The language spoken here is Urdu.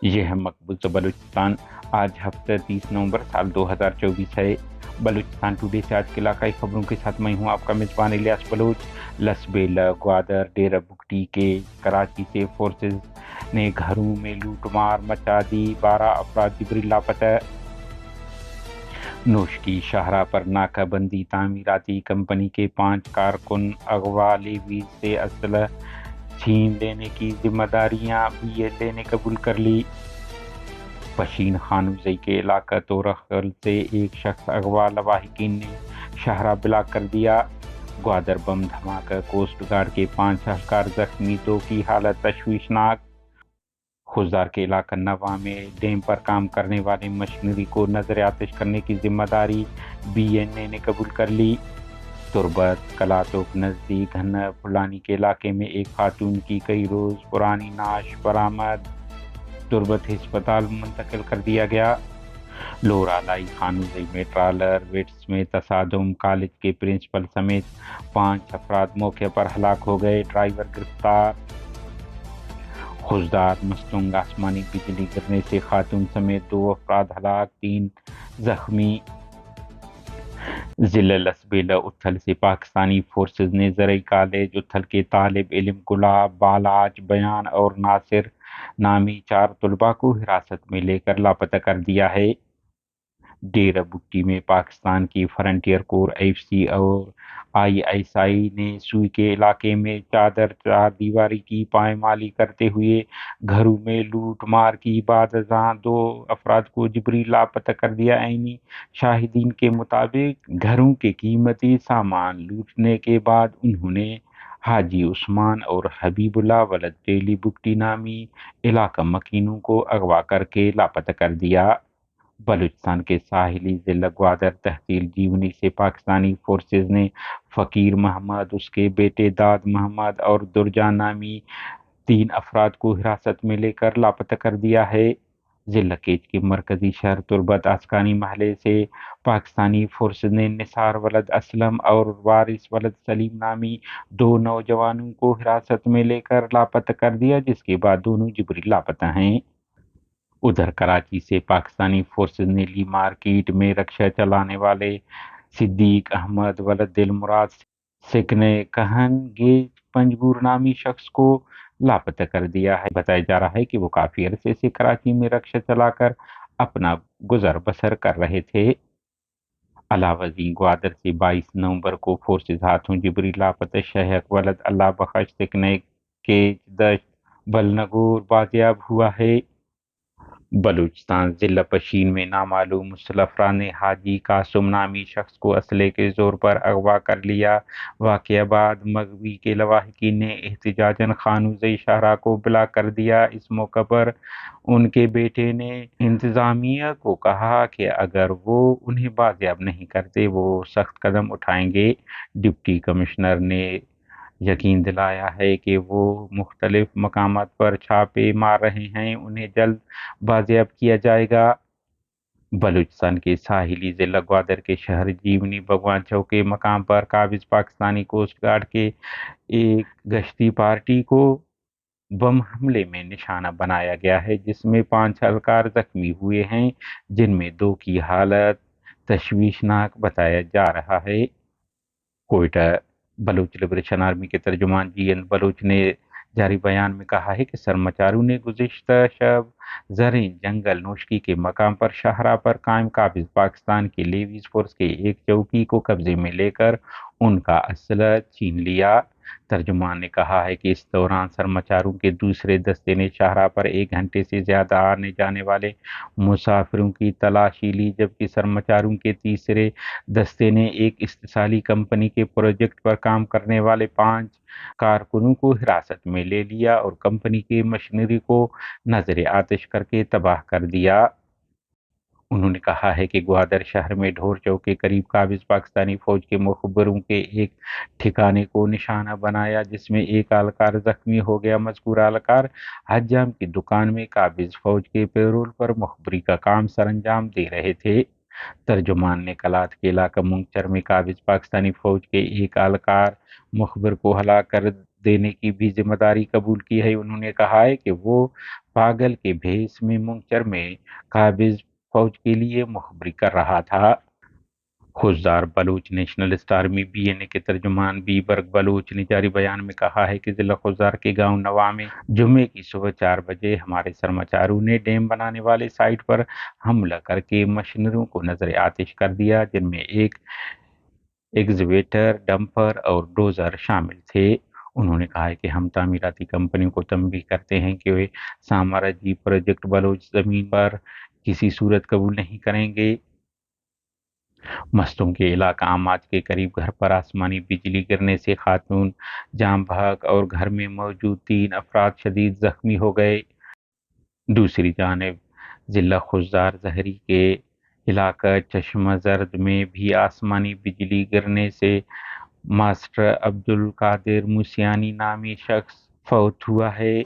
یہ ہے مقبوضہ بلوچستان۔ آج ہفتہ 30 نومبر سال 2024 ہے۔ بلوچستان ٹوڈے سے آج کے علاقائی خبروں کے ساتھ میں ہوں آپ کا میزبان الیاس بلوچ۔ لسبیلا، گوادر، ڈیرہ بگٹی کے کراچی سے فورسز نے گھروں میں لوٹ مار مچا دی، 12 افراد جبری لاپتہ۔ نوشکی شاہراہ پر ناکہ بندی، تعمیراتی کمپنی کے 5 کارکن اغوا، لیویز سے اسلحہ چھین لینے کی ذمہ داریاں بھی ایل نے قبول کر لی۔ پشین خانوزئی کے علاقہ تورخل سے ایک شخص اغوا، لواحقین نے شاہراہ بلاک کر دیا۔ گوادر بم دھماکہ، کوسٹ گارڈ کے 5 اہلکار زخمی، 2 کی حالت تشویشناک۔ خضدار کے علاقہ نواں میں ڈیم پر کام کرنے والے مشینری کو نظر آتش کرنے کی ذمہ داری بی این اے نے قبول کر لی۔ تربت کلاتوک نزدیک گھنا پھلانی کے علاقے میں ایک خاتون کی کئی روز پرانی نعش برآمد، تربت ہسپتال منتقل کر دیا گیا۔ لورالائی خانوزئی میں ٹرالر ویٹس میں تصادم، کالج کے پرنسپل سمیت 5 افراد موقع پر ہلاک ہو گئے، ڈرائیور گرفتار۔ خضدار مستونگ، آسمانی بجلی گرنے سے خاتون سمیت 2 افراد ہلاک، 3 زخمی۔ ضلع لسبیلا اتھل سے پاکستانی فورسز نے زرعی کالج اتھل کے طالب علم گلاب، بالاج، بیان اور ناصر نامی 4 طلباء کو حراست میں لے کر لاپتہ کر دیا ہے۔ ڈیرہ بگٹی میں پاکستان کی فرنٹیئر کور ایف سی اور آئی ایس آئی نے سوئی کے علاقے میں چار دیواری کی پائمالی کرتے ہوئے گھروں میں لوٹ مار کی، بعد ازاں 2 افراد کو جبری لاپتہ کر دیا۔ عینی شاہدین کے مطابق گھروں کے قیمتی سامان لوٹنے کے بعد انہوں نے حاجی عثمان اور حبیب اللہ ولد ٹیلی بگٹی نامی علاقہ مکینوں کو اغوا کر کے لاپتہ کر دیا۔ بلوچستان کے ساحلی ضلع گوادر تحصیل جیونی سے پاکستانی فورسز نے فقیر محمد، اس کے بیٹے داد محمد اور درجان نامی 3 افراد کو حراست میں لے کر لاپتہ کر دیا ہے۔ ضلع کیچ کے مرکزی شہر تربت آسکانی محلے سے پاکستانی فورسز نے نثار ولد اسلم اور وارث ولد سلیم نامی 2 نوجوانوں کو حراست میں لے کر لاپتہ کر دیا، جس کے بعد دونوں جبری لاپتہ ہیں۔ ادھر کراچی سے پاکستانی فورسز نے لی مارکیٹ میں رکشہ چلانے والے صدیق احمد ولد دل مراد سکنے کہن گیج پنجبور نامی شخص کو لاپتہ کر دیا ہے۔ بتایا جا رہا ہے کہ وہ کافی عرصے سے کراچی میں رکشہ چلا کر اپنا گزر بسر کر رہے تھے۔ علاوہ ازیں گوادر سے 22 نومبر کو فورسز ہاتھوں جبری لاپتہ شہق ولد اللہ بخش سکنے کیچ دشت بلنگور بازیاب ہوا ہے۔ بلوچستان ضلع پشین میں نامعلوم مسلح افراد نے حاجی قاسم نامی شخص کو اسلحے کے زور پر اغوا کر لیا۔ واقعہ بعد مغوی کے لواحقین نے احتجاجاً خانوزئی شاہراہ کو بلاک کر دیا۔ اس موقع پر ان کے بیٹے نے انتظامیہ کو کہا کہ اگر وہ انہیں بازیاب نہیں کرتے وہ سخت قدم اٹھائیں گے۔ ڈپٹی کمشنر نے یقین دلایا ہے کہ وہ مختلف مقامات پر چھاپے مار رہے ہیں، انہیں جلد بازیاب کیا جائے گا۔ بلوچستان کے ساحلی ضلع گوادر کے شہر جیونی بھگوان چوک کے مقام پر قابض پاکستانی کوسٹ گارڈ کے ایک گشتی پارٹی کو بم حملے میں نشانہ بنایا گیا ہے، جس میں 5 اہلکار زخمی ہوئے ہیں، جن میں 2 کی حالت تشویشناک بتایا جا رہا ہے۔ کوئٹہ بلوچ لبریشن آرمی کے ترجمان جی این بلوچ نے جاری بیان میں کہا ہے کہ سرمچاروں نے گزشتہ شب زریں جنگل نوشکی کے مقام پر شاہراہ پر قائم قابض پاکستان کی لیویز فورس کے ایک چوکی کو قبضے میں لے کر ان کا اسلحہ چھین لیا۔ ترجمان نے کہا ہے کہ اس دوران سرمچاروں کے دوسرے دستے نے شاہراہ پر 1 گھنٹے سے زیادہ آنے جانے والے مسافروں کی تلاشی لی، جبکہ سرمچاروں کے تیسرے دستے نے ایک استثالی کمپنی کے پروجیکٹ پر کام کرنے والے 5 کارکنوں کو حراست میں لے لیا اور کمپنی کی مشینری کو نظر آتش کر کے تباہ کر دیا۔ انہوں نے کہا ہے کہ گوادر شہر میں ڈھور چوک کے قریب قابض پاکستانی فوج کے مخبروں کے ایک ٹھکانے کو نشانہ بنایا، جس میں ایک اہلکار زخمی ہو گیا۔ مذکورہ اہلکار حجام کی دکان میں قابض فوج کے پیرول پر مخبری کا کام سر انجام دے رہے تھے۔ ترجمان نے کلات کے علاقہ منگچر میں قابض پاکستانی فوج کے ایک اہلکار مخبر کو ہلاک کر دینے کی بھی ذمہ داری قبول کی ہے۔ انہوں نے کہا ہے کہ وہ پاگل کے بھیس میں منگچر میں قابض فوج کے لیے مخبری کر رہا تھا۔ Khuzdar Baloch nationalist army B N A کے ترجمان بی برگ بلوچ نے جاری بیان میں کہا ہے کہ ضلع خضدار کے گاؤں نواں میں جمعے کی صبح 4 بجے ہمارے سرماچاروں نے ڈیم بنانے والے سائٹ پر حملہ کر کے مشینریوں کو نظر آتش کر دیا، جن میں ایک ایکسکیویٹر، ڈمپر اور ڈوزر شامل تھے۔ انہوں نے کہا ہے کہ ہم تعمیراتی کمپنیوں کو تنبیہ کرتے ہیں کہ وہ سامراجی پروجیکٹ بلوچ زمین پر کسی صورت قبول نہیں کریں گے۔ مستوں کے علاقہ آماج کے قریب گھر پر آسمانی بجلی گرنے سے خاتون جاں بحق اور گھر میں موجود 3 افراد شدید زخمی ہو گئے۔ دوسری جانب ضلع خضدار ظہری کے علاقہ چشمہ زرد میں بھی آسمانی بجلی گرنے سے ماسٹر عبدالقادر موسیانی نامی شخص فوت ہوا ہے۔